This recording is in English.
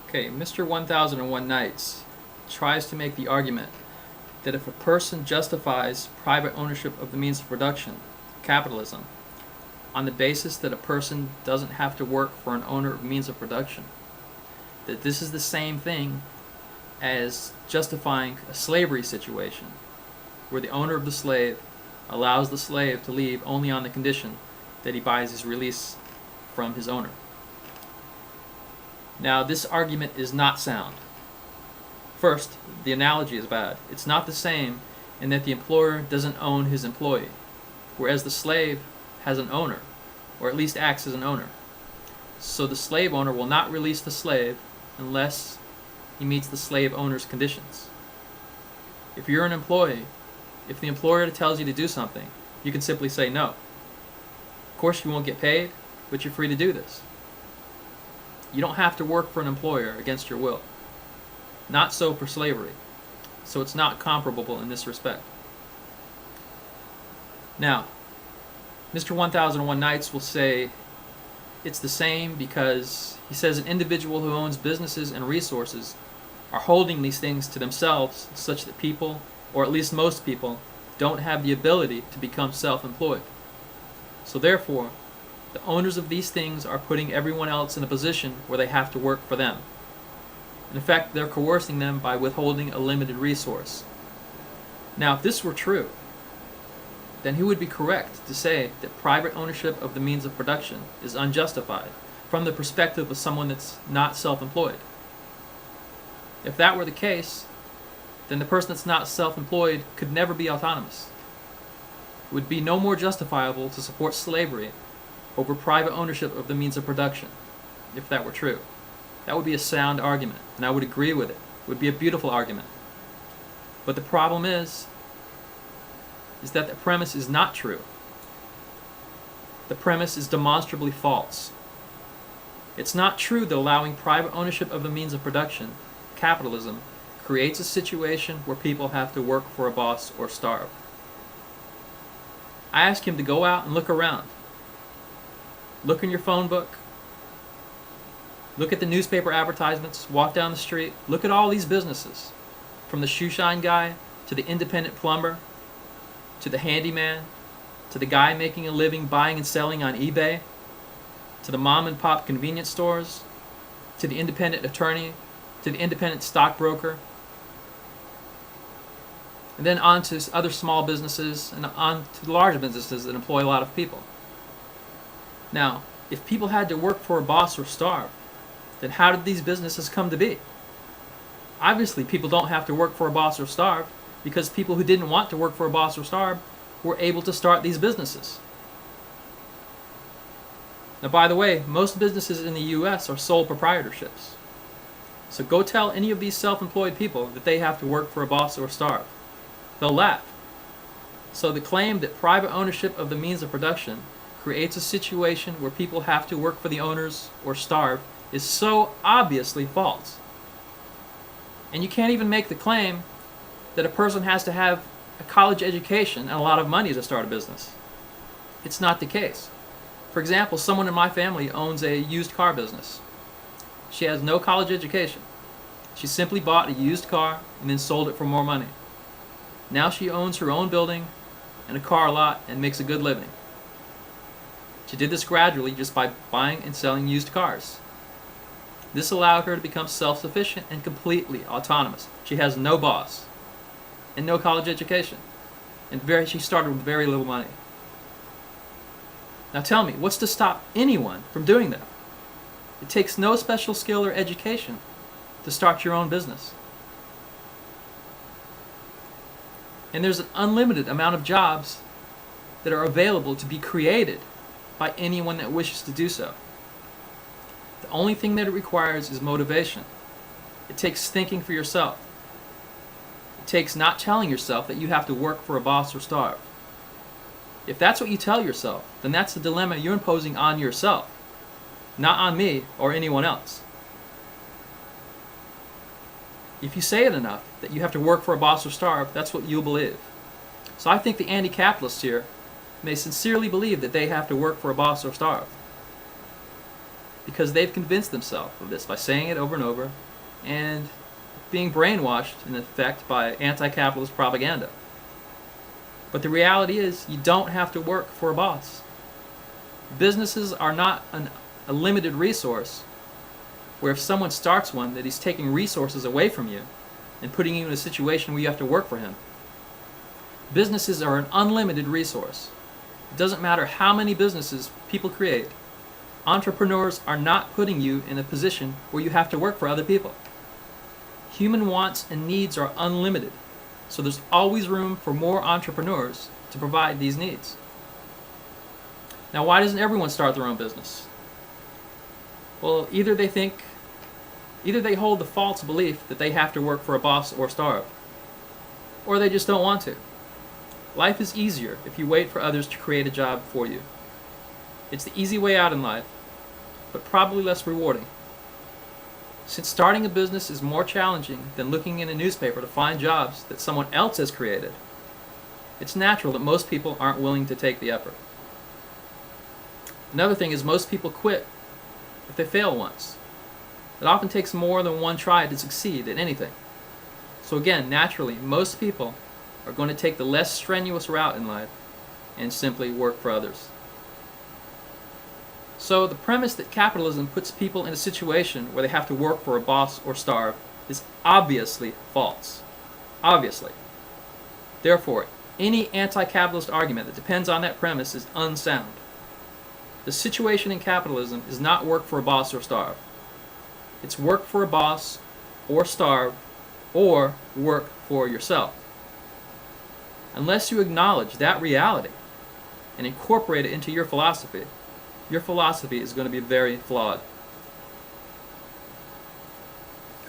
Okay, Mr. 1001 Nights tries to make the argument that if a person justifies private ownership of the means of production, capitalism, on the basis that a person doesn't have to work for an owner of means of production, that this is the same thing as justifying a slavery situation, where the owner of the slave allows the slave to leave only on the condition that he buys his release from his owner. Now, this argument is not sound. First, the analogy is bad. It's not the same in that the employer doesn't own his employee, whereas the slave has an owner, or at least acts as an owner. So the slave owner will not release the slave unless he meets the slave owner's conditions. If you're an employee, if the employer tells you to do something, you can simply say no. Of course you won't get paid, but you're free to do this. You don't have to work for an employer against your will. Not so for slavery. So it's not comparable in this respect. Now, Mr. 1001 Nights will say it's the same because he says an individual who owns businesses and resources are holding these things to themselves such that people, or at least most people, don't have the ability to become self-employed. So therefore, the owners of these things are putting everyone else in a position where they have to work for them. In effect, they're coercing them by withholding a limited resource. Now, if this were true, then he would be correct to say that private ownership of the means of production is unjustified from the perspective of someone that's not self-employed. If that were the case, then the person that's not self-employed could never be autonomous. It would be no more justifiable to support slavery over private ownership of the means of production, if that were true. That would be a sound argument, and I would agree with it. It would be a beautiful argument. But the problem is that the premise is not true. The premise is demonstrably false. It's not true that allowing private ownership of the means of production, capitalism, creates a situation where people have to work for a boss or starve. I ask him to go out and look around. Look in your phone book. Look at the newspaper advertisements. Walk down the street. Look at all these businesses. From the shoe shine guy, to the independent plumber, to the handyman, to the guy making a living buying and selling on eBay, to the mom and pop convenience stores, to the independent attorney, to the independent stockbroker, and then on to other small businesses and on to the larger businesses that employ a lot of people. Now, if people had to work for a boss or starve, then how did these businesses come to be? Obviously, people don't have to work for a boss or starve because people who didn't want to work for a boss or starve were able to start these businesses. Now, by the way, most businesses in the US are sole proprietorships. So go tell any of these self-employed people that they have to work for a boss or starve. They'll laugh. So the claim that private ownership of the means of production creates a situation where people have to work for the owners or starve is so obviously false. And you can't even make the claim that a person has to have a college education and a lot of money to start a business. It's not the case. For example, someone in my family owns a used car business. She has no college education. She simply bought a used car and then sold it for more money. Now she owns her own building and a car lot and makes a good living. She did this gradually just by buying and selling used cars. This allowed her to become self-sufficient and completely autonomous. She has no boss and no college education. And she started with very little money. Now tell me, what's to stop anyone from doing that? It takes no special skill or education to start your own business. And there's an unlimited amount of jobs that are available to be created by anyone that wishes to do so. The only thing that it requires is motivation. It takes thinking for yourself. It takes not telling yourself that you have to work for a boss or starve. If that's what you tell yourself, then that's the dilemma you're imposing on yourself, not on me or anyone else. If you say it enough that you have to work for a boss or starve, that's what you'll believe. So I think the anti-capitalists here may sincerely believe that they have to work for a boss or starve. because they've convinced themselves of this by saying it over and over and being brainwashed, in effect, by anti-capitalist propaganda. But the reality is, you don't have to work for a boss. Businesses are not a limited resource where if someone starts one, that he's taking resources away from you and putting you in a situation where you have to work for him. Businesses are an unlimited resource. It doesn't matter how many businesses people create. Entrepreneurs are not putting you in a position where you have to work for other people. Human wants and needs are unlimited, so there's always room for more entrepreneurs to provide these needs. Now, why doesn't everyone start their own business? Well, either they hold the false belief that they have to work for a boss or starve, or they just don't want to. Life is easier if you wait for others to create a job for you. It's the easy way out in life, but probably less rewarding. Since starting a business is more challenging than looking in a newspaper to find jobs that someone else has created, it's natural that most people aren't willing to take the effort. Another thing is most people quit if they fail once. It often takes more than one try to succeed at anything. So again, naturally, most people are going to take the less strenuous route in life and simply work for others. So the premise that capitalism puts people in a situation where they have to work for a boss or starve is obviously false. Obviously. Therefore, any anti-capitalist argument that depends on that premise is unsound. The situation in capitalism is not work for a boss or starve. It's work for a boss or starve, or work for yourself. Unless you acknowledge that reality and incorporate it into your philosophy is going to be very flawed.